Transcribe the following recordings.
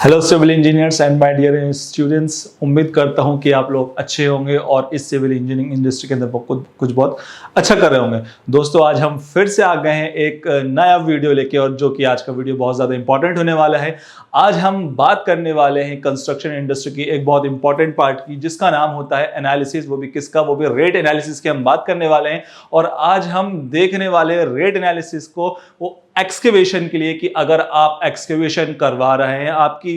Hello civil engineers and my dear students, उम्मीद करता हूं कि आप लोग अच्छे होंगे और इस सिविल इंजीनियरिंग इंडस्ट्री के अंदर कुछ बहुत अच्छा कर रहे होंगे। दोस्तों, आज हम फिर से आ गए हैं एक नया वीडियो लेके, और जो कि आज का वीडियो बहुत ज़्यादा इंपॉर्टेंट होने वाला है। आज हम बात करने वाले हैं कंस्ट्रक्शन इंडस्ट्री की एक बहुत इंपॉर्टेंट पार्ट की, जिसका नाम होता है एनालिसिस। वो भी किसका? वो भी रेट एनालिसिस की हम बात करने वाले हैं। और आज हम देखने वाले हैं रेट एनालिसिस को वो एक्सकेवेशन के लिए, कि अगर आप एक्सकेवेशन करवा रहे हैं, आपकी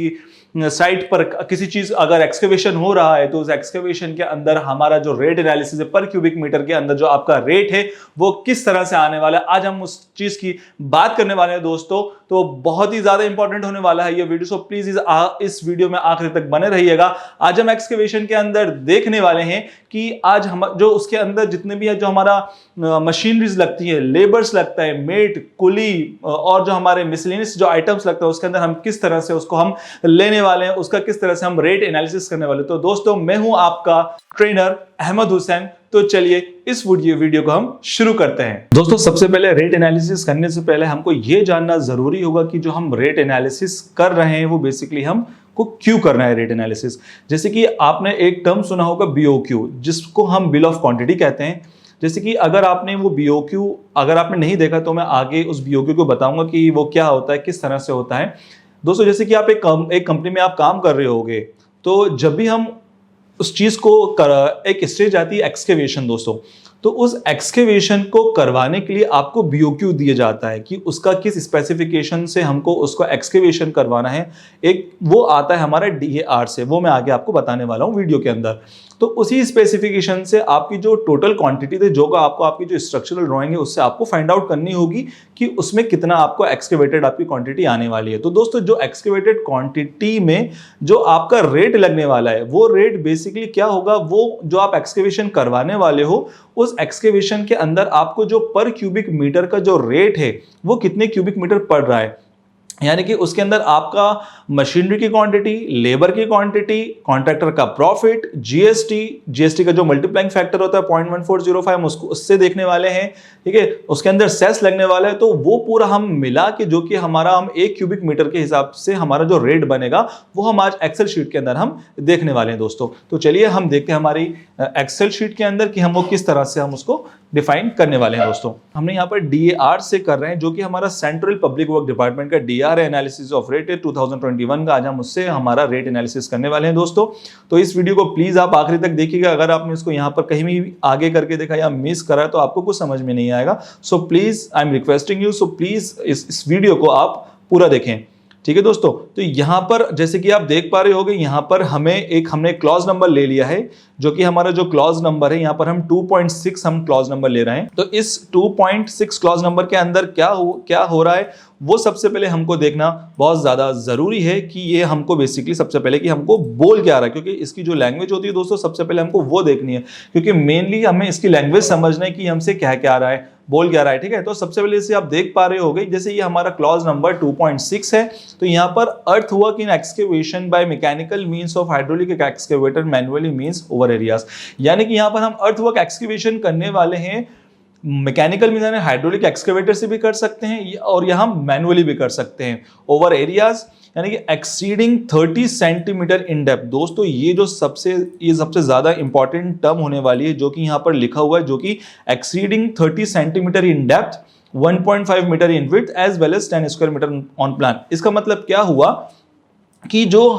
साइट पर किसी चीज अगर एक्सकेवेशन हो रहा है, तो उस एक्सकेवेशन के अंदर हमारा जो रेट एनालिसिस है, पर क्यूबिक मीटर के अंदर जो आपका रेट है वो किस तरह से आने वाला है, आज हम उस चीज की बात करने वाले हैं दोस्तों। तो बहुत ही ज्यादा इंपॉर्टेंट होने वाला है ये वीडियो, सो प्लीज इस वीडियो में आखिर तक बने रहिएगा। आज हम एक्सकेवेशन के अंदर देखने वाले हैं कि आज हम जो उसके अंदर जितने भी है, जो हमारा मशीनरीज लगती है, लेबर्स लगता है, मेट, कुली और जो हमारे मिसलेनियस जो आइटम्स लगता है, उसके अंदर हम किस तरह से उसको हम लेने वाले हैं, उसका किस तरह से हम रेट एनालिसिस करने वाले हैं। तो दोस्तों, मैं हूं आपका ट्रेनर अहमद हुसैन। तो चलिए इस वीडियो को हम शुरू करते हैं। दोस्तों, सबसे पहले रेट एनालिसिस करने से पहले हमको यह जानना जरूरी होगा कि जो हम रेट एनालिसिस कर रहे हैं वो बेसिकली हम को क्यों करना है रेट एनालिसिस। जैसे कि आपने एक टर्म सुना होगा बीओक्यू, जिसको हम बिल ऑफ क्वांटिटी कहते हैं। जैसे कि अगर आपने वो बीओक्यू अगर आपने नहीं देखा, तो मैं आगे उस बीओक्यू को बताऊंगा कि वो क्या होता है, किस तरह से होता है। दोस्तों, जैसे कि आप एक कंपनी में आप काम कर रहे होगे, तो जब भी हम उस चीज को एक स्टेज आती है एक्सकेवेशन दोस्तों, तो उस एक्सकेवेशन को करवाने के लिए आपको बीओक्यू दिया जाता है कि उसका किस स्पेसिफिकेशन से हमको उसको एक्सकेवेशन करवाना है। एक वो आता है हमारा डीएआर से, वो मैं आगे आपको बताने वाला हूं वीडियो के अंदर। तो उसी स्पेसिफिकेशन से आपकी जो टोटल क्वांटिटी थी, जो आपको आपकी जो स्ट्रक्चरल ड्राइंग है, उससे आपको फाइंड आउट करनी होगी कि उसमें कितना आपको एक्सकेवेटेड आपकी क्वांटिटी आने वाली है। तो दोस्तों, जो एक्सकेवेटेड क्वांटिटी में जो आपका रेट लगने वाला है, वो रेट बेसिकली क्या होगा, वो जो आप एक्सकेवेशन करवाने वाले हो, उस एक्सकेवेशन के अंदर आपको जो पर क्यूबिक मीटर का जो रेट है, वो कितने क्यूबिक मीटर पड़ रहा है, यानी कि उसके अंदर आपका मशीनरी की क्वांटिटी, लेबर की क्वांटिटी, कॉन्ट्रैक्टर का प्रॉफिट, जीएसटी का जो मल्टीप्लाइंग फैक्टर होता है 0.1405, उसको उससे देखने वाले हैं। ठीक है, उसके अंदर सेस लगने वाला है। तो वो पूरा हम मिला के, जो कि हमारा हम एक क्यूबिक मीटर के हिसाब से हमारा जो रेट बनेगा, वो हम आज एक्सेल शीट के अंदर हम देखने वाले हैं दोस्तों। तो चलिए हम देखते हैं हमारी एक्सेल शीट के अंदर कि हम वो किस तरह से हम उसको डिफाइन करने वाले हैं दोस्तों। हमने यहाँ पर डीएआर से कर रहे हैं, जो कि हमारा सेंट्रल पब्लिक वर्क डिपार्टमेंट का डीआर एनालिसिस ऑफ रेट है 2021 का। आज हम उससे हमारा रेट एनालिसिस करने वाले हैं दोस्तों। तो इस वीडियो को प्लीज आप आखिरी तक देखिएगा। अगर आपने इसको यहाँ पर कहीं भी आगे करके देखा या मिस करा, तो आपको कुछ समझ में नहीं आएगा। So please I am requesting you, so please इस वीडियो को आप पूरा देखें। ठीक है दोस्तों, तो यहां पर जैसे कि आप देख पा रहे होंगे, यहां पर हमने क्लॉज नंबर ले लिया है, जो कि हमारा जो क्लॉज नंबर है, यहां पर हम 2.6 हम क्लॉज नंबर ले रहे हैं। तो इस 2.6 क्लॉज नंबर के अंदर क्या हो रहा है, वो सबसे पहले हमको देखना बहुत ज्यादा जरूरी है कि ये हमको बेसिकली सबसे पहले कि हमको बोल क्या रहा है, क्योंकि इसकी जो लैंग्वेज होती है दोस्तों, सबसे पहले हमको वो देखनी है, क्योंकि मेनली हमें इसकी लैंग्वेज समझना है कि हमसे क्या क्या आ रहा है, बोल क्या रहा है। ठीक है, तो सबसे पहले इसे आप देख पा रहे होगे, जैसे ये हमारा क्लॉज नंबर 2.6 है, तो यहाँ पर अर्थ work in excavation by mechanical means of hydraulic excavator manually means over areas, यानी कि यहाँ पर हम अर्थ वर्क एक्सकेवेशन करने वाले हैं। मैकेनिकल मींस यानी हाइड्रोलिक एक्सकेवेटर से भी कर सकते हैं, और यहाँ मैनुअली भी कर सकते हैं। ओवर एरियाज यानी कि एक्सीडिंग 30 सेंटीमीटर इन डेप्थ। दोस्तों, ये सबसे ज्यादा इंपॉर्टेंट टर्म होने वाली है, जो कि यहाँ पर लिखा हुआ है, जो कि exceeding 30 centimetre in depth, 1.5 metre in width as well as 10 square metre on plan. इसका मतलब क्या हुआ कि जो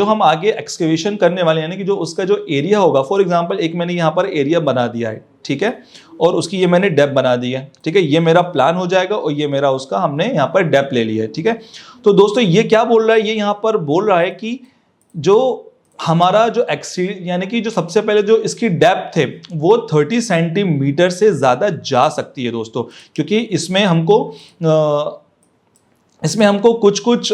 हम आगे एक्सकेवेशन करने वाले, यानी कि जो उसका जो एरिया होगा, फॉर एग्जांपल एक मैंने यहाँ पर एरिया बना दिया है, ठीक है, और उसकी ये मैंने डेप्थ बना दी है। ठीक है, ये मेरा प्लान हो जाएगा, और ये मेरा उसका हमने यहाँ पर डेप्थ ले लिया है। ठीक है, तो दोस्तों ये क्या बोल रहा है, ये यहाँ पर बोल रहा है कि जो हमारा जो एक्सीड यानी कि जो सबसे पहले जो इसकी डेप्थ है, वो 30 सेंटीमीटर से ज्यादा जा सकती है दोस्तों, क्योंकि इसमें हमको कुछ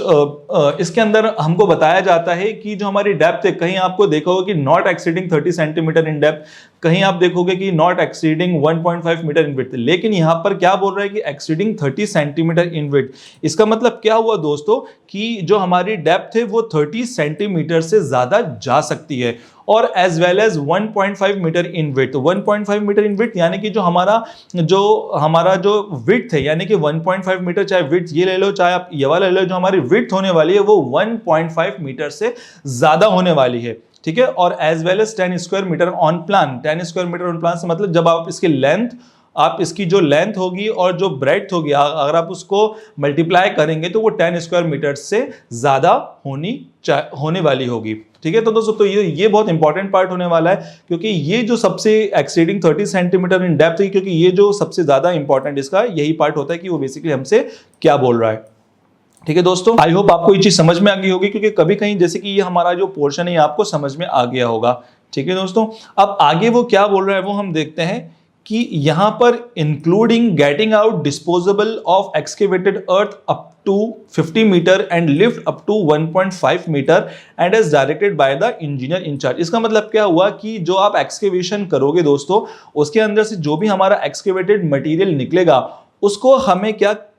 इसके अंदर हमको बताया जाता है कि जो हमारी डेप्थ है, कहीं आपको देखा होगा कि not exceeding 30 centimetre in depth, कहीं आप देखोगे कि not exceeding 1.5 metre in width, लेकिन यहां पर क्या बोल रहा है कि एक्सीडिंग 30 सेंटीमीटर इन विड्थ। इसका मतलब क्या हुआ दोस्तों कि जो हमारी डेप्थ है वो 30 सेंटीमीटर से ज्यादा जा सकती है, और as well as 1.5 metre in width. 1.5 metre in width यानी कि जो हमारा जो विड्थ है, यानी कि 1.5 मीटर, चाहे विड्थ ये ले लो चाहे आप ये वाला ले लो, जो हमारी विड्थ होने वाली है वो 1.5 मीटर से ज्यादा होने वाली है, ठीक है। और as well as 10 square metre on plan. 10 square metre on plan से मतलब जब आप इसकी लेंथ, आप इसकी जो लेंथ होगी और जो ब्रेड्थ होगी, अगर आप उसको मल्टीप्लाई करेंगे तो वो 10 स्क्वायर मीटर से ज्यादा होने वाली होगी, ठीक है। तो दोस्तों तो ये बहुत इंपॉर्टेंट पार्ट होने वाला है, क्योंकि ये जो सबसे एक्सीडिंग 30 सेंटीमीटर इन डेप्थ है, क्योंकि ये जो सबसे ज्यादा इंपॉर्टेंट इसका यही पार्ट होता है कि वो बेसिकली हमसे क्या बोल रहा है, ठीक है दोस्तों। आई होप आपको ये चीज समझ में आ गई होगी, क्योंकि कभी कहीं जैसे कि ये हमारा जो पोर्शन है ये आपको समझ में आ गया होगा, ठीक है दोस्तों। अब आगे वो क्या बोल रहा है वो हम देखते हैं कि यहां पर including getting out disposable of excavated earth up to 50 metre and lift up to 1.5 metre and as directed by the engineer in charge. इसका मतलब क्या हुआ कि जो आप एक्सकेवेशन करोगे दोस्तों, उसके अंदर से जो भी हमारा एक्सकेवेटेड मटेरियल निकलेगा उसको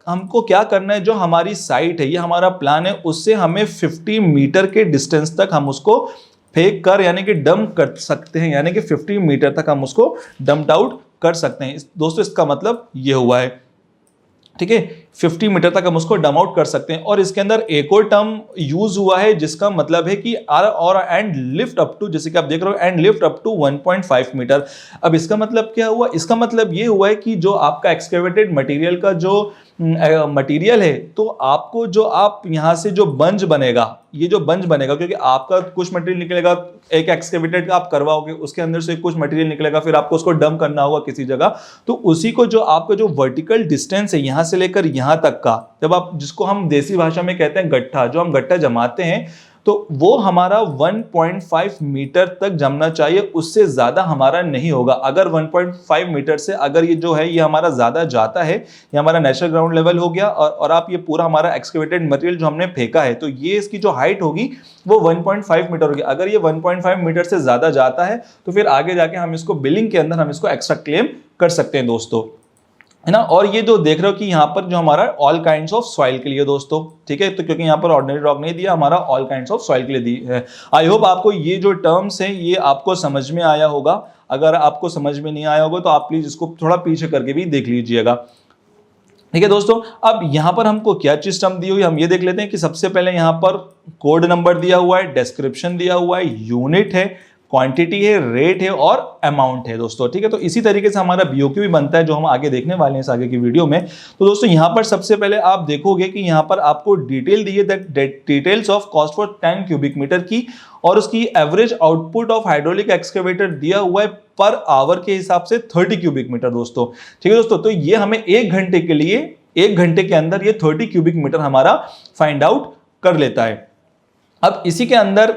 हमको क्या करना है, जो हमारी साइट है, ये हमारा प्लान है, उससे हमें 50 मीटर के डिस्टेंस तक हम उसको फेंक कर यानी कि डंप कर सकते हैं, यानी कि 50 मीटर तक हम उसको डंप आउट कर सकते हैं दोस्तों। इसका मतलब ये हुआ है, ठीक है, 50 मीटर तक हम उसको डम आउट कर सकते हैं। और इसके अंदर एक और टर्म यूज हुआ है जिसका मतलब है कि और एंड लिफ्ट अप टू, जैसे कि आप देख रहे हो, and lift up to 1.5 metre. अब इसका मतलब क्या हुआ, इसका मतलब ये हुआ है कि जो आपका एक्सकेवेटेड मटेरियल का जो मटेरियल है, तो आपको जो आप यहां से जो बंज बनेगा, ये जो बंज बनेगा, क्योंकि आपका कुछ मटेरियल निकलेगा, एक एक्सकेवेटेड का आप करवाओगे, उसके अंदर से कुछ मटेरियल निकलेगा, फिर आपको उसको डंप करना होगा किसी जगह, तो उसी को जो आपका जो वर्टिकल डिस्टेंस है यहां से लेकर यहां तक का, जब आप जिसको हम देसी भाषा में कहते हैं गट्ठा, जो हम गट्ठा जमाते हैं, तो वो हमारा 1.5 मीटर तक जमना चाहिए, उससे ज्यादा हमारा नहीं होगा। अगर 1.5 मीटर से अगर ये जो है ये हमारा ज्यादा जाता है, ये हमारा नेचुरल ग्राउंड लेवल हो गया, और आप ये पूरा हमारा एक्सकेवेटेड मटेरियल जो हमने फेंका है, तो ये इसकी जो हाइट होगी वो 1.5 मीटर होगी। अगर ये 1.5 मीटर से ज्यादा जाता है तो फिर आगे जाके हम इसको बिलिंग के अंदर हम इसको एक्स्ट्रा क्लेम कर सकते हैं दोस्तों, है ना। और ये जो देख रहे हो कि यहाँ पर जो हमारा ऑल काइंड्स ऑफ सॉइल के लिए दोस्तों, ठीक है, तो क्योंकि यहाँ पर ऑर्डिनरी रॉक नहीं दिया, हमारा ऑल काइंड्स ऑफ सॉइल के लिए दी है। आई होप आपको ये जो टर्म्स हैं ये आपको समझ में आया होगा। अगर आपको समझ में नहीं आया होगा तो आप प्लीज इसको थोड़ा पीछे करके भी देख लीजिएगा, ठीक है दोस्तों। अब यहाँ पर हमको क्या चीज टर्म दी हुई हम ये देख लेते हैं कि सबसे पहले यहाँ पर कोड नंबर दिया हुआ है, डिस्क्रिप्शन दिया हुआ है, यूनिट है, क्वांटिटी है, रेट है और अमाउंट है दोस्तों, ठीक है। तो इसी तरीके से हमारा बीओक्यू भी बनता है, जो हम आगे देखने वाले हैं इस आगे की वीडियो में। तो दोस्तों यहाँ पर सबसे पहले आप देखोगे कि यहाँ पर आपको डिटेल दी है, details of cost for 10 cubic metre की, और उसकी average output of hydraulic excavator दिया हुआ है पर आवर के हिसाब से 30 क्यूबिक मीटर दोस्तों, ठीक है दोस्तों। तो ये हमें 1 घंटे के लिए, 1 घंटे के अंदर ये 30 क्यूबिक मीटर हमारा फाइंड आउट कर लेता है। अब इसी के अंदर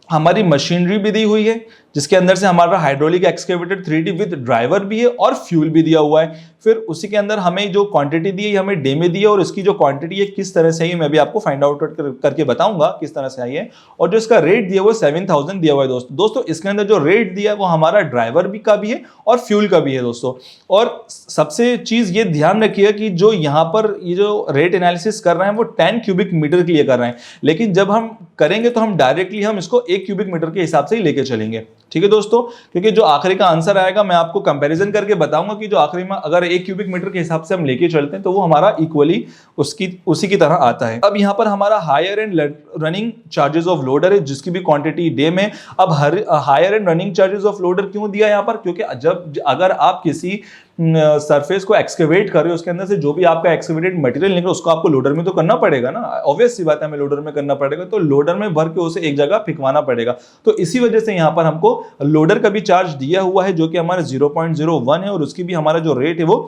हमारी मशीनरी भी दी हुई है, जिसके अंदर से हमारा hydraulic excavator 3D with driver भी है और फ्यूल भी दिया हुआ है। फिर उसी के अंदर हमें जो क्वांटिटी दी है हमें डे में दी है, और इसकी जो क्वांटिटी है किस तरह से आई है मैं भी आपको फाइंड आउट करके बताऊंगा किस तरह से आई है। और जो इसका रेट दिया हुआ है 7000 दिया हुआ है दोस्तों। इसके अंदर जो रेट दिया है वो हमारा ड्राइवर भी का भी है और फ्यूल का भी है दोस्तों। और सबसे चीज ये ध्यान रखिए कि जो यहाँ पर ये जो रेट एनालिसिस कर रहे हैं वो 10 क्यूबिक मीटर के लिए कर रहे हैं, लेकिन जब हम करेंगे तो हम डायरेक्टली हम इसको 1 क्यूबिक मीटर के हिसाब से ही लेके चलेंगे, ठीक है दोस्तों। क्योंकि जो आखिरी का आंसर आएगा मैं आपको कंपैरिजन करके बताऊंगा कि जो आखिरी में अगर 1 क्यूबिक मीटर के हिसाब से हम लेके चलते हैं तो वो हमारा इक्वली उसी की तरह आता है। अब यहाँ पर हमारा hire and running charges of loader है, जिसकी भी क्वांटिटी डे में। अब hire and running charges of loader क्यों दिया यहाँ पर, क्योंकि जब अगर आप किसी सरफेस को एक्सकेवेट कर रहे हो, उसके अंदर से जो भी आपका एक्सकेवेटेड मटेरियल निकले उसको आपको लोडर में तो करना पड़ेगा ना, ऑब्वियस सी बात है, हमें लोडर में करना पड़ेगा, तो लोडर में भर के उसे एक जगह फिकवाना पड़ेगा। तो इसी वजह से यहाँ पर हमको लोडर का भी चार्ज दिया हुआ है, जो कि हमारा 0.01 है, और उसकी भी हमारा जो रेट है वो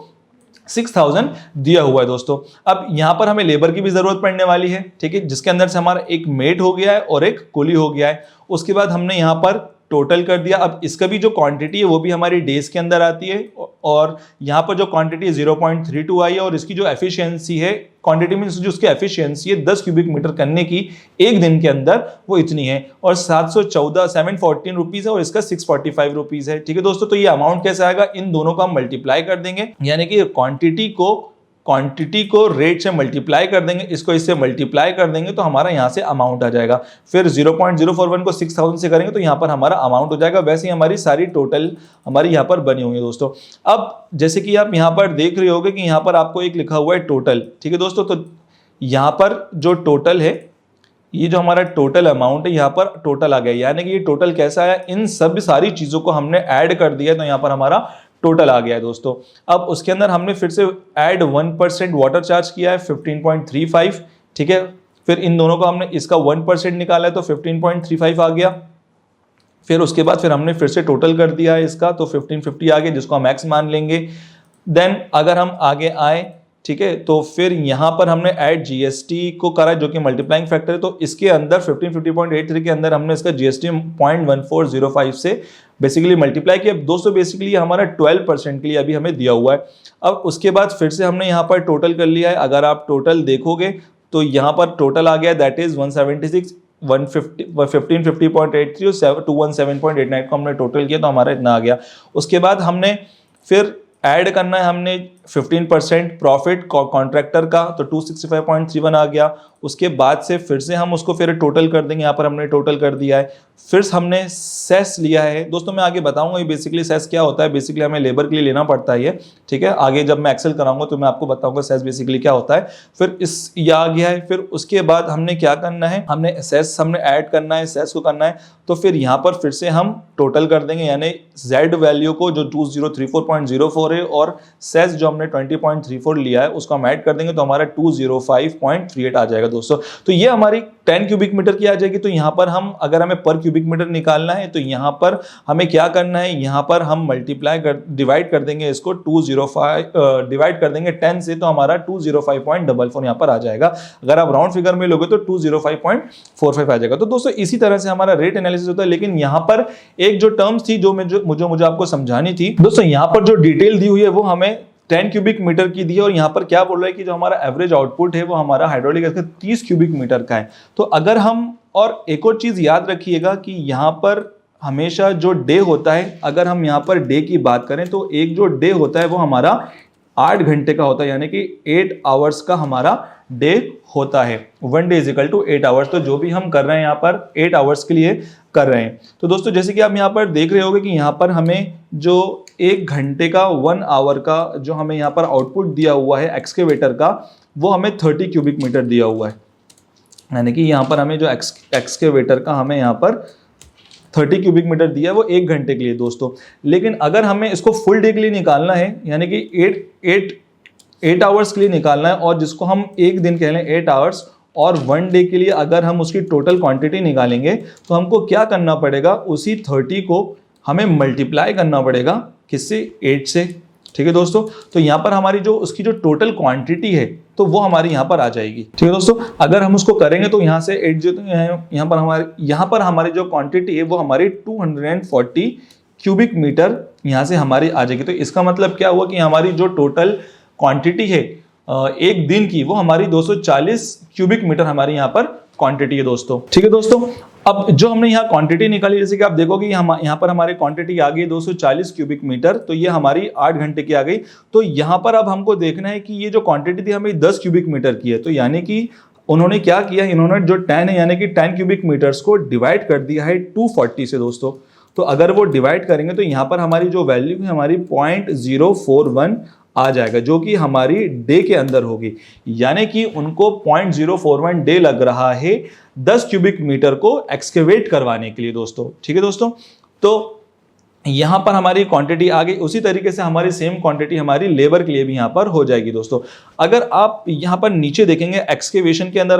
6000 दिया हुआ है दोस्तों। अब यहां पर हमें लेबर की भी जरूरत पड़ने वाली है, ठीक है, जिसके अंदर से हमारा एक मेट हो गया है और एक कुली हो गया है। उसके बाद हमने यहां पर टोटल कर दिया। अब इसका भी जो क्वांटिटी है वो भी हमारी डेज के अंदर आती है, और यहाँ पर जो क्वांटिटी 0.32 आई है, और इसकी जो एफिशिएंसी है, क्वांटिटी मींस जो उसकी एफिशिएंसी है 10 क्यूबिक मीटर करने की एक दिन के अंदर, वो इतनी है, और 714 रुपीज है, और इसका 645 रुपीज है। ठीक है दोस्तों, तो ये अमाउंट कैसे आएगा, इन दोनों का हम मल्टीप्लाई कर देंगे, यानी कि क्वांटिटी को रेट से मल्टीप्लाई कर देंगे, इसको इससे मल्टीप्लाई कर देंगे तो हमारा यहाँ से अमाउंट आ जाएगा। फिर 0.041 को 6000 से करेंगे तो यहाँ पर हमारा अमाउंट हो जाएगा। वैसे ही हमारी सारी टोटल हमारी यहाँ पर बनी हुई है दोस्तों। अब जैसे कि आप यहाँ पर देख रहे होगे कि यहाँ पर आपको एक लिखा हुआ है टोटल। ठीक है दोस्तों, तो यहाँ पर जो टोटल है, ये जो हमारा टोटल अमाउंट है, यहाँ पर टोटल आ गया, यानी कि ये टोटल कैसा आया, इन सब सारी चीजों को हमने ऐड कर दिया तो यहाँ पर हमारा टोटल आ गया है दोस्तों। अब उसके अंदर हमने फिर से ऐड 1% वाटर चार्ज किया है 15.35। ठीक है, फिर इन दोनों का हमने इसका 1% निकाला है तो 15.35 आ गया। फिर उसके बाद फिर हमने फिर से टोटल कर दिया है इसका, तो 1550 आ गया, जिसको हम एक्स मान लेंगे। देन अगर हम आगे आए, ठीक है, तो फिर यहाँ पर हमने ऐड जीएसटी को करा, जो कि मल्टीप्लाइंग फैक्टर है, तो इसके अंदर 1550.83 के अंदर हमने इसका जीएसटी 0.1405 से बेसिकली मल्टीप्लाई किया। दोस्तों बेसिकली हमारा 12% के लिए अभी हमें दिया हुआ है। अब उसके बाद फिर से हमने यहाँ पर टोटल कर लिया है। अगर आप टोटल देखोगे तो यहाँ पर टोटल आ गया, दैट इज 176 1550.83 और 217.89 को हमने टोटल किया तो हमारा इतना आ गया। उसके बाद हमने फिर ऐड करना है हमने 15% प्रॉफिट कॉन्ट्रैक्टर का, तो 265.31 आ गया। उसके बाद से फिर से हम उसको फिर टोटल कर देंगे, यहाँ पर हमने टोटल कर दिया है। फिर हमने सेस लिया है दोस्तों, मैं आगे बताऊंगा ये बेसिकली सेस क्या होता है। बेसिकली हमें लेबर के लिए लेना पड़ता है ये, ठीक है, आगे जब मैं एक्सेल कराऊंगा तो मैं आपको बताऊंगा सेस बेसिकली क्या होता है। फिर इस ये आ गया है। फिर उसके बाद हमने क्या करना है, हमने सेस हमने ऐड करना है, सेस को करना है, तो फिर यहाँ पर फिर से हम टोटल कर देंगे, यानी जेड वैल्यू को जो 2034.04 है और सेस जो हमने 20.34 लिया है उसको हम ऐड कर देंगे तो हमारा 205.38 आ जाएगा दोस्तों। तो ये हमारी 10 क्यूबिक मीटर की आ जाएगी। तो यहाँ पर हम अगर हमें पर क्यूबिक मीटर निकालना है तो यहाँ पर हमें क्या करना है, यहाँ पर हम मल्टीप्लाई कर डिवाइड कर देंगे इसको 205 डिवाइड कर देंगे 10 से, तो हमारा 205.44 यहाँ पर आ जाएगा। अगर आप राउंड फिगर में लोगे तो 205.45 आ जाएगा। तो दोस्तों इसी तरह से हमारा रेट एनालिसिस होता है। लेकिन यहाँ पर एक जो टर्म्स थी जो मुझे आपको समझानी थी दोस्तों, यहाँ पर जो डिटेल दी हुई है वो हमें 10 क्यूबिक मीटर की दी है, और यहाँ पर क्या बोल रहा है कि जो हमारा एवरेज आउटपुट है वो हमारा हाइड्रोलिक गैस का 30 क्यूबिक मीटर का है। तो अगर हम, और एक और चीज याद रखिएगा कि यहाँ पर हमेशा जो डे होता है, अगर हम यहाँ पर डे की बात करें तो एक जो डे होता है वो हमारा 8 घंटे का होता है, यानी कि 8 आवर्स का हमारा डे होता है। 1 day is equal to 8 hours. तो जो भी हम कर रहे हैं यहाँ पर 8 आवर्स के लिए कर रहे हैं। तो दोस्तों जैसे कि आप यहाँ पर देख रहे होगे कि यहाँ पर हमें जो 1 घंटे का 1 आवर का जो हमें यहाँ पर आउटपुट दिया हुआ है एक्सकेवेटर का, वो हमें 30 क्यूबिक मीटर दिया हुआ है, यानी कि यहाँ पर हमें जो एक्सकेवेटर का हमें यहाँ पर 30 क्यूबिक मीटर दिया है वो 1 घंटे के लिए दोस्तों। लेकिन अगर हमें इसको फुल डे के लिए निकालना है, यानी कि 8 आवर्स के लिए निकालना है, और जिसको हम एक दिन कह लें 8 आवर्स, और 1 डे के लिए अगर हम उसकी टोटल क्वांटिटी निकालेंगे तो हमको क्या करना पड़ेगा, उसी 30 को हमें मल्टीप्लाई करना पड़ेगा किससे, 8 से। ठीक है दोस्तों, तो यहाँ पर हमारी जो उसकी जो टोटल क्वांटिटी है तो वो हमारी यहाँ पर आ जाएगी। ठीक है दोस्तों, अगर हम उसको करेंगे तो यहाँ से 8 जो यहाँ पर हमारी जो क्वांटिटी है वो हमारी 240 क्यूबिक मीटर यहाँ से हमारी आ जाएगी। तो इसका मतलब क्या हुआ कि हमारी जो टोटल क्वांटिटी है एक दिन की, वो हमारी 240 क्यूबिक मीटर हमारी यहाँ पर क्वांटिटी है दोस्तों। ठीक है दोस्तों, अब जो हमने यहाँ क्वांटिटी निकाली, जैसे कि आप देखोगे यहाँ पर हमारी क्वांटिटी आ गई 240 क्यूबिक मीटर, तो ये हमारी 8 घंटे की आ गई। तो यहाँ पर अब हमको देखना है कि ये जो क्वांटिटी थी हमें 10 क्यूबिक मीटर की है, तो यानी कि उन्होंने क्या किया, इन्होंने जो 10 है यानी कि 10 क्यूबिक मीटर्स को डिवाइड कर दिया है 240 से दोस्तों। तो अगर वो डिवाइड करेंगे तो यहाँ पर हमारी जो वैल्यू है हमारी 0.041 आ जाएगा, जो कि हमारी डे के अंदर होगी, यानी कि उनको 0.041 डे लग रहा है 10 क्यूबिक मीटर को एक्सकेवेट करवाने के लिए दोस्तों। ठीक है दोस्तों, तो यहाँ पर हमारी क्वांटिटी आ गई। उसी तरीके से हमारी सेम क्वांटिटी हमारी लेबर के लिए भी यहाँ पर हो जाएगी दोस्तों। अगर आप यहाँ पर नीचे देखेंगे एक्सकेवेशन के अंदर,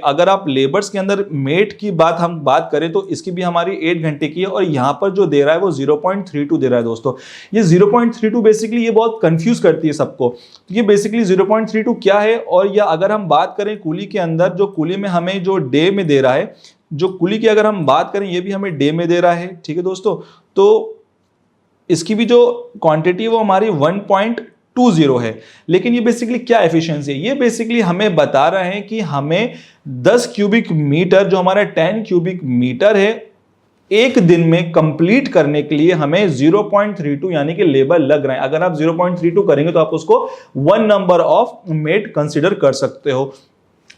अगर आप लेबर्स के अंदर मेट की हम बात करें तो इसकी भी हमारी 8 घंटे की है, और यहाँ पर जो दे रहा है वो 0.32 दे रहा है दोस्तों। ये 0.32 बेसिकली ये बहुत कंफ्यूज करती है सबको। तो ये बेसिकली 0.32 क्या है, और या अगर हम बात करें कूली के अंदर, जो कूली में हमें जो डे में दे रहा है जो कुली की अगर हम बात करें ये भी हमें डे में दे रहा है, ठीक है दोस्तों। तो इसकी भी जो क्वांटिटी है वो हमारी 1.20 है। लेकिन ये बेसिकली क्या एफिशिएंसी है, ये बेसिकली हमें बता रहे हैं कि हमें 10 क्यूबिक मीटर, जो हमारा 10 क्यूबिक मीटर है, एक दिन में कंप्लीट करने के लिए हमें 0.32 यानी कि लेबर लग रहे हैं। अगर आप 0.32 करेंगे तो आप उसको 1 नंबर ऑफ मेट कंसीडर कर सकते हो।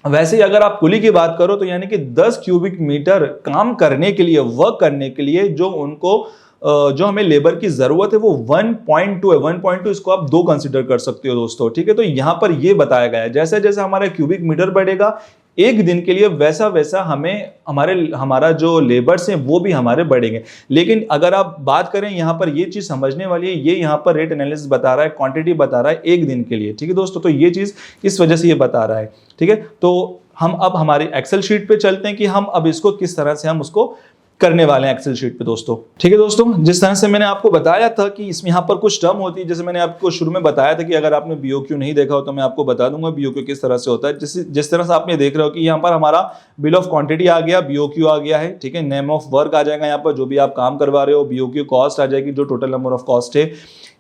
वैसे ही अगर आप कुली की बात करो तो यानी कि 10 क्यूबिक मीटर काम करने के लिए, वर्क करने के लिए जो उनको जो हमें लेबर की जरूरत है वो 1.2 है। 1.2 इसको आप 2 कंसीडर कर सकते हो दोस्तों, ठीक है। तो यहां पर ये बताया गया है जैसे जैसे हमारा क्यूबिक मीटर बढ़ेगा एक दिन के लिए, वैसा वैसा हमें हमारा जो लेबर्स हैं वो भी हमारे बढ़ेंगे। लेकिन अगर आप बात करें यहाँ पर ये चीज समझने वाली है, ये यहाँ पर रेट एनालिसिस बता रहा है, क्वांटिटी बता रहा है एक दिन के लिए, ठीक है दोस्तों। तो ये चीज इस वजह से ये बता रहा है, ठीक है। तो हम अब हमारी एक्सेल शीट पे चलते हैं कि हम अब इसको किस तरह से हम उसको करने वाले हैं एक्सेल शीट पे दोस्तों, ठीक है दोस्तों। जिस तरह से मैंने आपको बताया था कि इसमें यहाँ पर कुछ टर्म होती है, जैसे मैंने आपको शुरू में बताया था कि अगर आपने बीओक्यू नहीं देखा हो तो मैं आपको बता दूंगा बीओक्यू किस तरह से होता है। जिस तरह से आप ये देख रहे हो कि यहाँ पर हमारा बिल ऑफ क्वांटिटी आ गया, बीओक्यू आ गया है, ठीक है। नेम ऑफ वर्क आ जाएगा यहाँ पर, जो भी आप काम करवा रहे हो, बीओक्यू कॉस्ट आ जाएगी, जो टोटल नंबर ऑफ कॉस्ट है,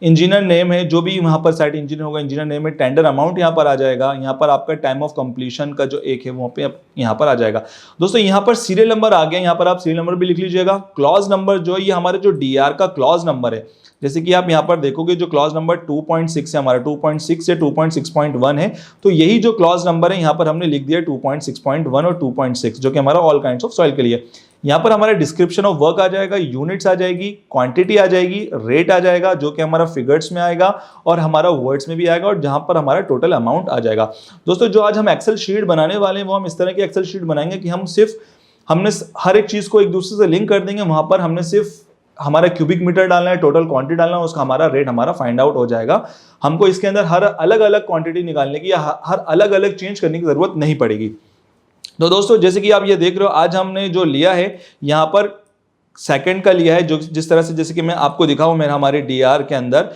इंजीनियर नेम है, जो भी वहां पर साइट इंजीनियर होगा इंजीनियर नेम है, टेंडर अमाउंट यहाँ पर आ जाएगा, यहाँ पर आपका टाइम ऑफ कंप्लीशन का जो एक है वहां पे यहाँ पर आ जाएगा दोस्तों। यहाँ पर सीरियल नंबर आ गया, यहाँ पर आप सीरियल नंबर भी लिख लीजिएगा। क्लॉज नंबर जो ये हमारे जो डीआर का क्लॉज नंबर है, जैसे कि आप यहाँ पर देखोगे जो क्लॉज नंबर 2.6 है हमारा, 2.6 से 2.6.1 है, तो यही जो क्लॉज नंबर है यहाँ पर हमने लिख दिया 2.6.1 और 2.6, जो कि हमारा ऑल काइंड्स ऑफ सॉइल के लिए। यहाँ पर हमारा डिस्क्रिप्शन ऑफ वर्क आ जाएगा, यूनिट्स आ जाएगी, क्वांटिटी आ जाएगी, रेट आ जाएगा जो कि हमारा फिगर्स में आएगा और हमारा वर्ड्स में भी आएगा, और जहां पर हमारा टोटल अमाउंट आ जाएगा। दोस्तों जो आज हम एक्सेल शीट बनाने वाले हैं वो हम इस तरह की एक्सेल शीट बनाएंगे कि हमने हर एक चीज को एक दूसरे से लिंक कर देंगे। वहां पर हमने सिर्फ हमारा क्यूबिक मीटर डालना है, टोटल क्वांटिटी डालना है, उसका हमारा रेट हमारा फाइंड आउट हो जाएगा। हमको इसके अंदर हर अलग अलग क्वांटिटी निकालने की या हर अलग अलग चेंज करने की जरूरत नहीं पड़ेगी। तो दोस्तों जैसे कि आप ये देख रहे हो आज हमने जो लिया है यहाँ पर सेकंड का लिया है, जो जिस तरह से जैसे कि मैं आपको दिखाऊं मेरा हमारे डीआर के अंदर,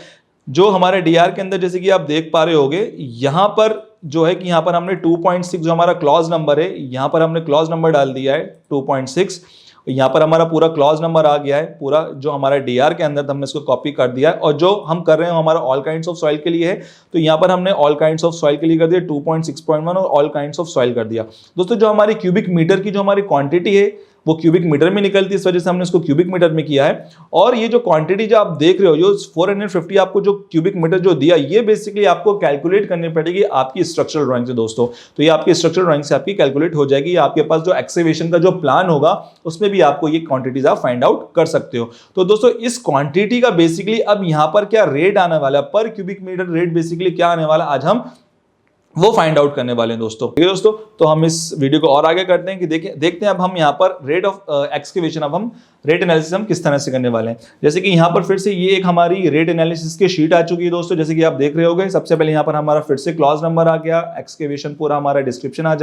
जो हमारे डीआर के अंदर जैसे कि आप देख पा रहे होगे यहाँ पर जो है कि यहाँ पर हमने 2.6 जो हमारा क्लॉज नंबर है, यहाँ पर हमने क्लॉज नंबर डाल दिया है 2.6। यहाँ पर हमारा पूरा क्लॉज नंबर आ गया है, पूरा जो हमारा डीआर के अंदर हमने इसको कॉपी कर दिया है। और जो हम कर रहे हैं हमारा ऑल काइंड्स ऑफ सॉइल के लिए है, तो यहाँ पर हमने ऑल काइंड्स ऑफ सॉइल के लिए कर दिया 2.6.1 और ऑल काइंड्स ऑफ सॉइल कर दिया। दोस्तों जो हमारी क्यूबिक मीटर की जो हमारी क्वांटिटी है वो क्यूबिक मीटर में निकलती है, इस वजह से हमने इसको क्यूबिक मीटर में किया है। और ये जो क्वांटिटी जो आप देख रहे हो, जो 450 आपको जो क्यूबिक मीटर जो दिया, ये बेसिकली आपको कैलकुलेट करनी पड़ेगी आपकी स्ट्रक्चरल ड्राइंग से दोस्तों। तो ये आपकी स्ट्रक्चरल ड्राइंग से आपकी कैलकुलेट हो जाएगी। आपके पास जो एक्सकेवेशन का जो प्लान होगा उसमें भी आपको ये क्वांटिटीज आप फाइंड आउट कर सकते हो। तो दोस्तों इस क्वांटिटी का बेसिकली अब यहाँ पर क्या रेट आने वाला है, पर क्यूबिक मीटर रेट बेसिकली क्या आने वाला, आज हम वो फाइंड आउट करने वाले हैं दोस्तों, ठीक है दोस्तों। तो हम इस वीडियो को और आगे करते हैं कि देखते हैं अब हम यहाँ पर रेट ऑफ एक्सकेवेशन, अब हम रेट एनालिसिस हम किस तरह से करने वाले हैं। जैसे कि यहाँ पर फिर से ये एक हमारी रेट एनालिसिस की शीट आ चुकी है दोस्तों, जैसे कि आप देख रहे होगे। सबसे पहले यहाँ पर हमारा फिर से क्लॉज नंबर आ गया, एक्सकेवेशन पूरा हमारा डिस्क्रिप्शन आ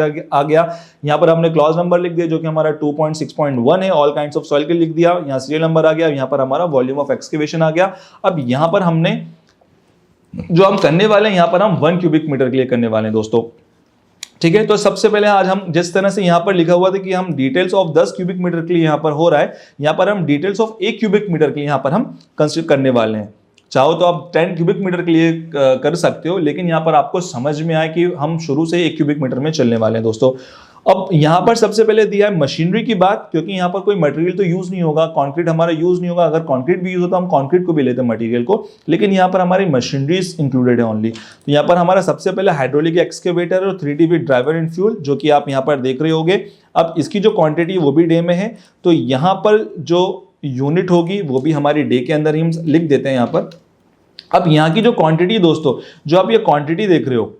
गया। यहाँ पर हमने क्लॉज नंबर लिख दिया जो कि हमारा 2.6.1 है, ऑल काइंड्स ऑफ सॉइल के लिख दिया। यहाँ सीरियल नंबर आ गया, यहाँ पर हमारा वॉल्यूम ऑफ एक्सकेवेशन आ गया। अब यहाँ पर हमने जो हम करने वाले हैं, यहाँ पर हम 1 क्यूबिक मीटर के लिए करने वाले हैं दोस्तों, ठीक है। तो सबसे पहले आज हम जिस तरह से यहाँ पर लिखा हुआ था कि हम डिटेल्स ऑफ 10 क्यूबिक मीटर के लिए यहाँ पर हो रहा है, यहाँ पर हम डिटेल्स ऑफ 1 क्यूबिक मीटर के लिए यहाँ पर हम कंसिडर करने वाले हैं। चाहो तो आप 10 क्यूबिक मीटर के लिए कर सकते हो, लेकिन यहाँ पर आपको समझ में आए कि हम शुरू से 1 क्यूबिक मीटर में चलने वाले हैं दोस्तों। अब यहाँ पर सबसे पहले दिया है मशीनरी की बात, क्योंकि यहाँ पर कोई मटेरियल तो यूज नहीं होगा, कंक्रीट हमारा यूज नहीं होगा। अगर कंक्रीट भी यूज होता हम कंक्रीट को भी लेते हैं मटेरियल को, लेकिन यहाँ पर हमारी मशीनरीज इंक्लूडेड है ओनली। तो यहाँ पर हमारा सबसे पहले हाइड्रोलिक एक्सकेवेटर और 3D with driver and fuel, जो कि आप यहाँ पर देख रहे होगे। अब इसकी जो क्वांटिटी वो भी डे में है, तो यहाँ पर जो यूनिट होगी वो भी हमारी डे के अंदर ही हम लिख देते हैं यहाँ पर। अब यहाँ की जो क्वांटिटी दोस्तों, जो आप ये क्वांटिटी देख रहे हो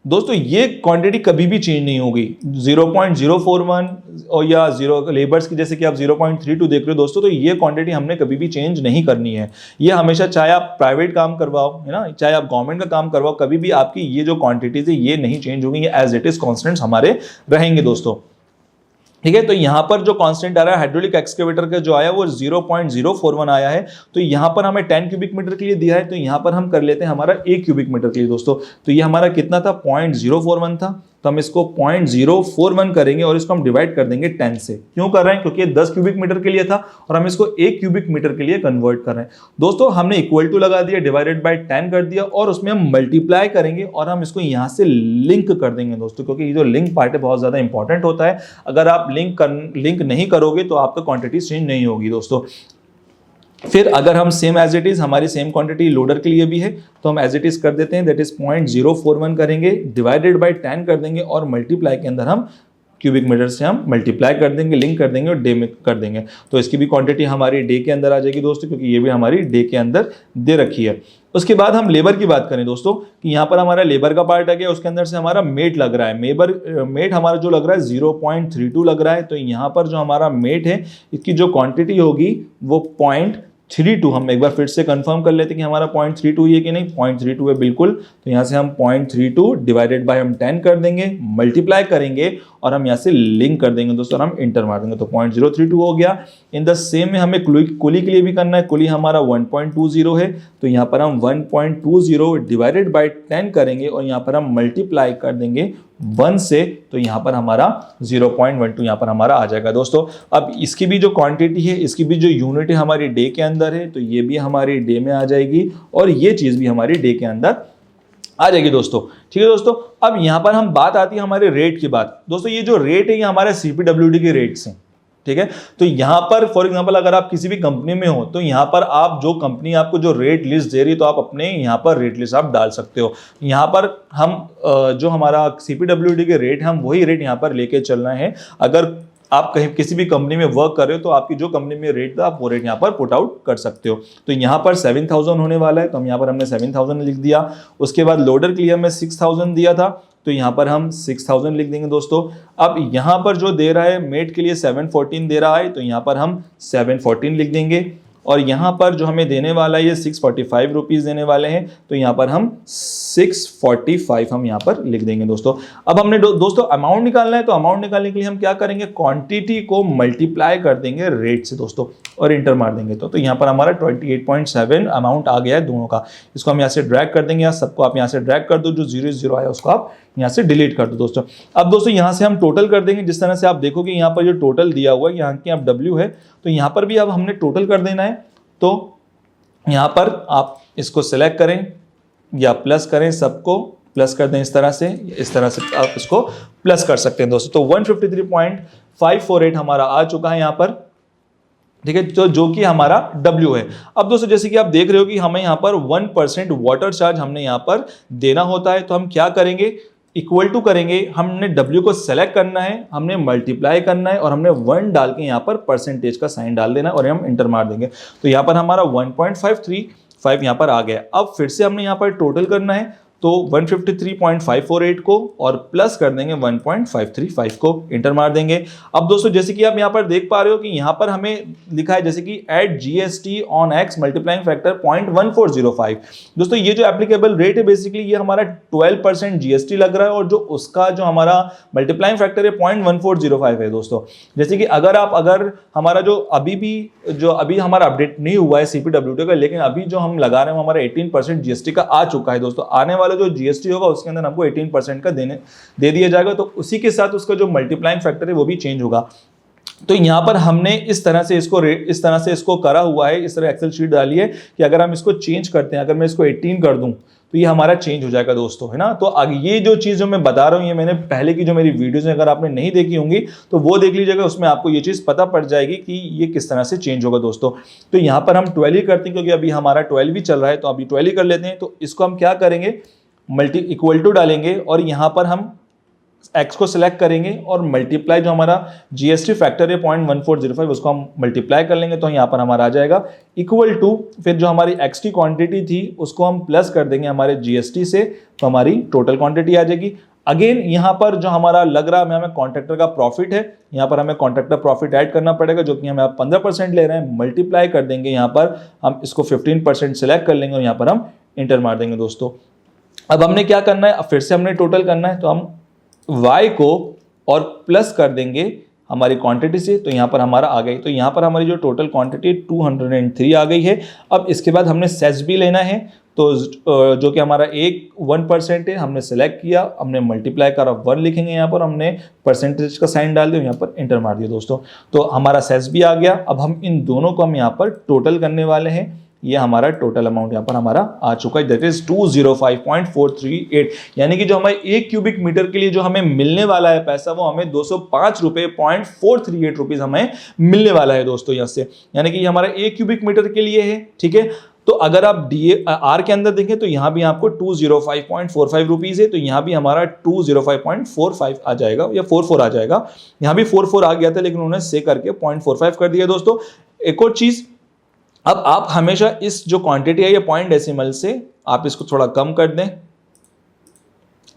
दोस्तों, ये क्वांटिटी कभी भी चेंज नहीं होगी। 0.041 और या 0 लेबर्स की जैसे कि आप 0.32 देख रहे हो दोस्तों, तो ये क्वांटिटी हमने कभी भी चेंज नहीं करनी है। ये हमेशा, चाहे आप प्राइवेट काम करवाओ, है ना, चाहे आप गवर्नमेंट का काम करवाओ, कभी भी आपकी ये जो क्वांटिटीज है ये नहीं चेंज होंगी, ये एज इट इज कॉन्स्टेंट्स हमारे रहेंगे दोस्तों, ठीक है। तो यहाँ पर जो कांस्टेंट आ रहा है हाइड्रोलिक एक्सकेवेटर का जो आया वो 0.041 आया है। तो यहाँ पर हमें 10 क्यूबिक मीटर के लिए दिया है, तो यहाँ पर हम कर लेते हैं हमारा 1 क्यूबिक मीटर के लिए दोस्तों। तो ये हमारा कितना था, 0.041 था। तो हम इसको 0.041 करेंगे और इसको हम डिवाइड कर देंगे 10 से। क्यों कर रहे हैं? क्योंकि ये 10 क्यूबिक मीटर के लिए था और हम इसको 1 क्यूबिक मीटर के लिए कन्वर्ट कर रहे हैं। दोस्तों हमने इक्वल टू लगा दिया, डिवाइडेड बाय 10 कर दिया और उसमें हम मल्टीप्लाई करेंगे और हम इसको यहां से लिंक कर देंगे दोस्तों, क्योंकि ये जो लिंक पार्ट है बहुत ज्यादा इंपॉर्टेंट होता है। अगर आप लिंक नहीं करोगे तो आपका क्वांटिटी चेंज नहीं होगी दोस्तों। फिर अगर हम सेम एज इट इज, हमारी सेम क्वांटिटी लोडर के लिए भी है, तो हम एज इट इज कर देते हैं, दैट इज 0.041 करेंगे, डिवाइडेड बाय 10 कर देंगे और मल्टीप्लाई के अंदर हम क्यूबिक मीटर से हम मल्टीप्लाई कर देंगे, लिंक कर देंगे और डे में कर देंगे। तो इसकी भी क्वांटिटी हमारी डे के अंदर आ जाएगी दोस्तों, क्योंकि ये भी हमारी डे के अंदर दे रखी है। उसके बाद हम लेबर की बात करें दोस्तों, कि यहाँ पर हमारा लेबर का पार्ट आ गया, उसके अंदर से हमारा मेट लग रहा है। मेट हमारा जो लग रहा है 0.32 लग रहा है। तो यहाँ पर जो हमारा मेट है इसकी जो क्वांटिटी होगी वो 0.32, हम एक बार फिर से कंफर्म कर लेते हैं कि हमारा 0.32 है कि नहीं, 0.32 है बिल्कुल। तो यहाँ से हम 0.32 डिवाइडेड बाय हम 10 कर देंगे, मल्टीप्लाई करेंगे और हम यहाँ से लिंक कर देंगे दोस्तों और हम इंटर मार देंगे, तो 0.032 हो गया। इन द सेम में हमें कुली के लिए भी करना है। कुली हमारा 1.20 है, तो यहाँ पर हम 1.20 डिवाइडेड बाय 10 करेंगे और यहाँ पर हम मल्टीप्लाई कर देंगे 1 से, तो यहाँ पर हमारा 0.12 यहाँ पर हमारा आ जाएगा दोस्तों। अब इसकी भी जो क्वांटिटी है, इसकी भी जो यूनिट है हमारी डे के अंदर है, तो ये भी हमारी डे में आ जाएगी और ये चीज भी हमारी डे के अंदर आ जाएगी दोस्तों। ठीक है दोस्तों, अब यहाँ पर हम बात आती है हमारे रेट की बात। दोस्तों ये जो रेट है ये हमारे CPWD के रेट्स हैं। ठीक है, तो यहाँ पर फॉर एग्जांपल अगर आप किसी भी कंपनी में हो तो यहाँ पर आप जो कंपनी आपको जो रेट लिस्ट दे रही है तो आप अपने यहाँ पर रेट लिस्ट आप डाल सकते हो। यहाँ पर हम जो हमारा CPWD के रेट है हम वही रेट यहाँ पर लेके चलना है। अगर आप कहीं किसी भी कंपनी में वर्क कर रहे हो तो आपकी जो कंपनी में रेट था आप वो रेट यहाँ पर पुट आउट कर सकते हो। तो यहाँ पर 7000 होने वाला है, तो हम यहाँ पर हमने 7000 लिख दिया। उसके बाद लोडर के लिए हमें 6000 दिया था, तो यहाँ पर हम 6000 लिख देंगे दोस्तों। अब यहाँ पर जो दे रहा है मेट के लिए 714 दे रहा है, तो यहाँ पर हम 714 लिख देंगे। और यहाँ पर जो हमें देने वाला है ये 645 रुपीज़ देने वाले हैं, तो यहाँ पर हम 645 हम यहाँ पर लिख देंगे दोस्तों। अब हमने दोस्तों अमाउंट निकालना है, तो अमाउंट निकालने के लिए हम क्या करेंगे, क्वांटिटी को मल्टीप्लाई कर देंगे रेट से दोस्तों और इंटर मार देंगे। तो यहाँ पर हमारा 28.7 अमाउंट आ गया है दोनों का। इसको हम यहाँ से ड्रैग कर देंगे, या सबको आप यहाँ से ड्रैग कर दो, जो 0 आया उसको आप यहाँ से डिलीट कर दो दोस्तों। अब दोस्तों यहाँ से हम टोटल कर देंगे। जिस तरह से आप देखोगे यहाँ पर जो टोटल दिया हुआ है, यहाँ की आप W है, तो यहाँ पर भी अब हमने टोटल कर देना है। तो यहाँ पर आप इसको सिलेक्ट करें या प्लस करें, सबको प्लस कर दें इस तरह से आप इसको प्लस कर सकते हैं दोस्तों। तो 153.548 हमारा आ चुका है यहाँ पर। ठीक है, तो जो कि हमारा W है। अब दोस्तों जैसे कि आप देख रहे हो कि हमें यहाँ पर 1% वाटर चार्ज हमने यहाँ पर देना होता है, तो हम क्या करेंगे, इक्वल टू करेंगे, हमने W को सेलेक्ट करना है, हमने मल्टीप्लाई करना है और हमने 1 डाल के यहाँ पर परसेंटेज का साइन डाल देना है और हम इंटर मार देंगे। तो यहाँ पर हमारा 1.535 यहाँ पर आ गया। अब फिर से हमने यहाँ पर टोटल करना है, तो 153.548 को और प्लस कर देंगे 1.535 को, इंटर मार देंगे। अब दोस्तों जैसे कि आप यहाँ पर देख पा रहे हो कि यहाँ पर हमें लिखा है जैसे कि add GST on X multiplying factor 0.1405। दोस्तों ये जो एप्लीकेबल रेट है बेसिकली ये हमारा 12% GST लग रहा है और जो उसका जो हमारा मल्टीप्लाइंग फैक्टर है 0.1405 है दोस्तों। जैसे कि अगर हमारा जो अभी हमारा अपडेट नहीं हुआ है CPWD का, लेकिन अभी जो हम लगा रहे हैं हमारा 18% GST का आ चुका है दोस्तों। आने वाला जो GST होगा उसके अंदर हमको 18% का दे दिया जाएगा, तो उसी के साथ उसका जो मल्टीप्लाइंग फैक्टर है वो भी चेंज होगा। तो यहाँ पर हमने इस तरह से इसको करा हुआ है, इस तरह एक्सेल शीट डाली है कि अगर हम इसको चेंज करते हैं, अगर मैं इसको 18 कर दूं तो ये हमारा चेंज हो जाएगा दोस्तों, है ना। तो आगे ये जो चीज़ जो मैं बता रहा हूँ ये मैंने पहले की जो मेरी वीडियोज है अगर आपने नहीं देखी होंगी तो वो देख लीजिएगा, उसमें आपको ये चीज़ पता पड़ जाएगी कि ये किस तरह से चेंज होगा दोस्तों। तो यहाँ पर हम 12 ही करते हैं क्योंकि अभी हमारा 12 भी चल रहा है, तो अभी 12 ही कर लेते हैं। तो इसको हम क्या करेंगे, इक्वल टू डालेंगे और यहाँ पर हम x को सिलेक्ट करेंगे और मल्टीप्लाई जो हमारा GST फैक्टर है 0.1405 उसको हम मल्टीप्लाई कर लेंगे, तो यहाँ पर हमारा आ जाएगा इक्वल टू, फिर जो हमारी x की क्वांटिटी थी उसको हम प्लस कर देंगे हमारे GST से, तो हमारी टोटल क्वांटिटी आ जाएगी। अगेन यहाँ पर जो हमारा लग रहा है हमें कॉन्ट्रैक्टर का प्रॉफिट है, यहाँ पर हमें कॉन्ट्रैक्टर प्रॉफिट ऐड करना पड़ेगा जो कि हमें आप 15% ले रहे हैं, मल्टीप्लाई कर देंगे, यहाँ पर हम इसको 15% सिलेक्ट कर लेंगे और यहाँ पर हम इंटर मार देंगे दोस्तों। अब हमने क्या करना है, अब फिर से हमने टोटल करना है, तो हम y को और प्लस कर देंगे हमारी क्वांटिटी से, तो यहाँ पर हमारा आ गई। तो यहाँ पर हमारी जो टोटल क्वांटिटी 203 आ गई है। अब इसके बाद हमने सेस भी लेना है, तो जो कि हमारा एक 1% है, हमने सेलेक्ट किया, हमने मल्टीप्लाई करा, 1 लिखेंगे यहाँ पर, हमने परसेंटेज का साइन डाल दिया, यहाँ पर इंटर मार दिया दोस्तों। तो हमारा सेस भी आ गया। अब हम इन दोनों को हम यहाँ पर टोटल करने वाले हैं। ये हमारा टोटल अमाउंट यहाँ पर हमारा आ चुका है, दैट इज 205.438। यानी कि जो हमारे 1 क्यूबिक मीटर के लिए जो हमें मिलने वाला है पैसा, वो हमें 205.438 रुपीज हमें मिलने वाला है दोस्तों यहाँ से। यानी कि हमारा 1 क्यूबिक मीटर के लिए है, ठीक है। तो अगर आप आर के अंदर देखें तो यहाँ भी आपको 205.45 रुपीज है, तो यहाँ भी हमारा 205.45 आ जाएगा या 44 आ जाएगा। यहाँ भी 44 आ गया था, लेकिन उन्होंने से करके 0.45 कर दिया दोस्तों। एक और चीज, अब आप हमेशा इस जो क्वांटिटी है ये पॉइंट डेसिमल से आप इसको थोड़ा कम कर दें।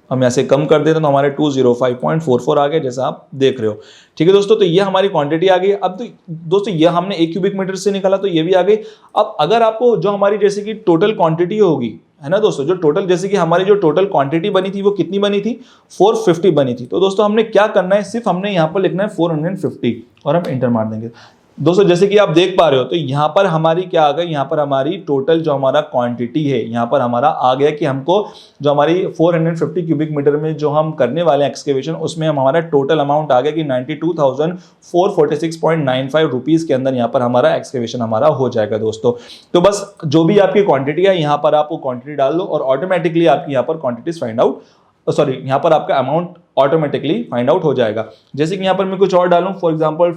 हम ऐसे कम कर देते तो हमारे 205.44 आ गए, जैसा आप देख रहे हो, ठीक है दोस्तों। तो ये हमारी क्वांटिटी आ गई। अब तो दोस्तों ये हमने 1 क्यूबिक मीटर से निकाला, तो ये भी आ गई। अब अगर आपको जो हमारी जैसे कि टोटल क्वांटिटी होगी, है ना दोस्तों, जो टोटल जैसे कि हमारी जो टोटल क्वांटिटी बनी थी वो कितनी बनी थी, 450 बनी थी। तो दोस्तों हमने क्या करना है, सिर्फ हमने यहाँ पर लिखना है 450 और हम इंटर मार देंगे दोस्तों। जैसे कि आप देख पा रहे हो, तो यहाँ पर हमारी क्या आ गई, यहाँ पर हमारी टोटल जो हमारा क्वांटिटी है यहाँ पर हमारा आ गया कि हमको जो हमारी 450 क्यूबिक मीटर में जो हम करने वाले हैं एक्सकेवेशन, उसमें हमारा टोटल अमाउंट आ गया कि 92,446.95 रुपीज के अंदर यहाँ पर हमारा एक्सकेवेशन हमारा हो जाएगा दोस्तों। तो बस जो भी आपकी क्वांटिटी है यहाँ पर आप वो क्वांटिटी डाल दो और ऑटोमेटिकली आपकी यहाँ पर क्वांटिटीज फाइंड आउट, सॉरी यहाँ पर आपका अमाउंट ऑटोमेटिकली फाइंड आउट हो जाएगा। जैसे कि यहाँ पर मैं कुछ और डालूं, फॉर एग्जाम्पल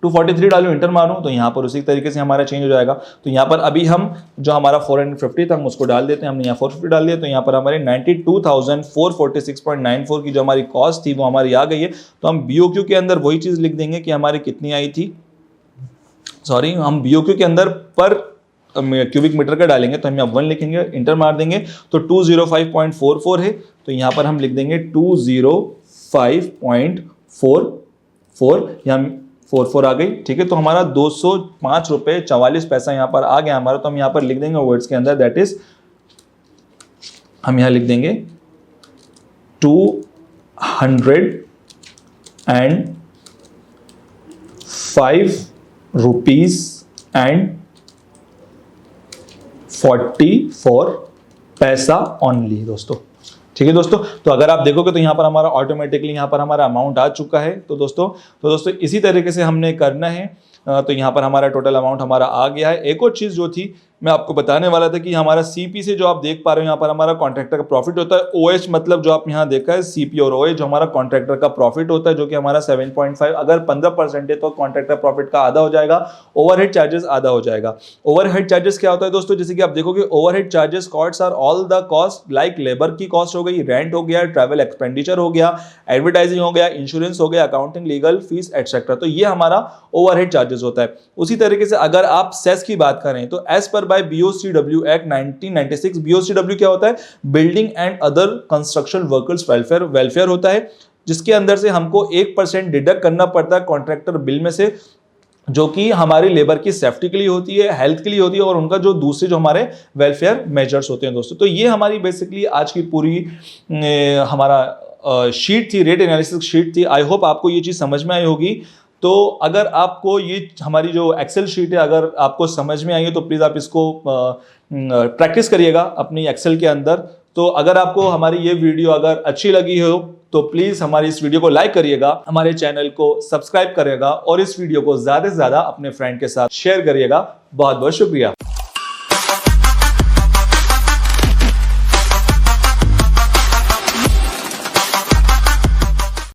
243 डालूं, इंटर मारूं, तो यहाँ पर उसी तरीके से हमारा चेंज हो जाएगा। तो यहाँ पर अभी हम जो हमारा 450 था हम उसको डाल देते हैं, हमने यहाँ 450 डाल दिया, तो यहाँ पर हमारे 92,446.94 की जो हमारी कॉस्ट थी वो हमारी आ गई है। तो हम BOQ के अंदर वही चीज़ लिख देंगे कि हमारी कितनी आई थी, सॉरी हम BOQ के अंदर पर क्यूबिक मीटर का डालेंगे, तो हम यहाँ 1 लिखेंगे, इंटर मार देंगे, तो 205.44 है, तो यहाँ पर हम लिख देंगे 205.44, यहाँ 44 आ गई, ठीक है। तो हमारा 205 रुपये 44 पैसा यहाँ पर आ गया हमारा। तो हम यहाँ पर लिख देंगे वर्ड्स के अंदर, दैट इज हम यहाँ लिख देंगे 205 रुपीज एंड 44 पैसा ओनली दोस्तों, ठीक है दोस्तों। तो अगर आप देखोगे तो यहाँ पर हमारा ऑटोमेटिकली यहाँ पर हमारा अमाउंट आ चुका है। तो दोस्तों इसी तरीके से हमने करना है। तो यहाँ पर हमारा टोटल अमाउंट हमारा आ गया है। एक और चीज़ जो थी मैं आपको बताने वाला था कि हमारा CP से जो आप देख पा रहे हो यहाँ पर हमारा कॉन्ट्रैक्टर का प्रॉफिट होता है। OH मतलब जो आप यहाँ देखा है CP और OH जो हमारा कॉन्ट्रैक्टर का प्रॉफिट होता है, जो कि हमारा 7.5, अगर 15% है तो कॉन्ट्रैक्टर प्रॉफिट का आधा हो जाएगा, ओवरहेड चार्जेस आधा हो जाएगा। ओवरहेड चार्जेस क्या होता है दोस्तों, जैसे कि आप देखोगे overhead charges cost are all the cost, like labour की कॉस्ट हो गई, रेंट हो गया, ट्रैवल एक्सपेंडिचर हो गया, एडवर्टाइजिंग हो गया, इंश्योरेंस हो गया, अकाउंटिंग, लीगल फीस एटसेट्रा। तो ये हमारा ओवरहेड चार्जेस होता है। उसी तरीके से अगर आप सेस की बात करें तो as per bye BOCW act 1996, BOCW क्या होता है, building and other construction workers welfare होता है, जिसके अंदर से हमको 1% डिडक्ट करना पड़ता है कॉन्ट्रैक्टर बिल में से, जो कि हमारी लेबर की सेफ्टी के लिए होती है, हेल्थ के लिए होती है और उनका जो दूसरे जो हमारे वेलफेयर मेजर्स होते हैं दोस्तों। तो ये हमारी बेसिकली आज की पूरी हमारा शीट थी, रेट एनालिसिस शीट थी। आई होप आपको ये चीज़ समझ में आई होगी। तो अगर आपको ये हमारी जो एक्सेल शीट है अगर आपको समझ में आई है तो प्लीज़ आप इसको प्रैक्टिस करिएगा अपनी एक्सेल के अंदर। तो अगर आपको हमारी ये वीडियो अगर अच्छी लगी हो तो प्लीज़ हमारी इस वीडियो को लाइक करिएगा, हमारे चैनल को सब्सक्राइब करिएगा और इस वीडियो को ज़्यादा से ज़्यादा अपने फ्रेंड के साथ शेयर करिएगा। बहुत बहुत शुक्रिया।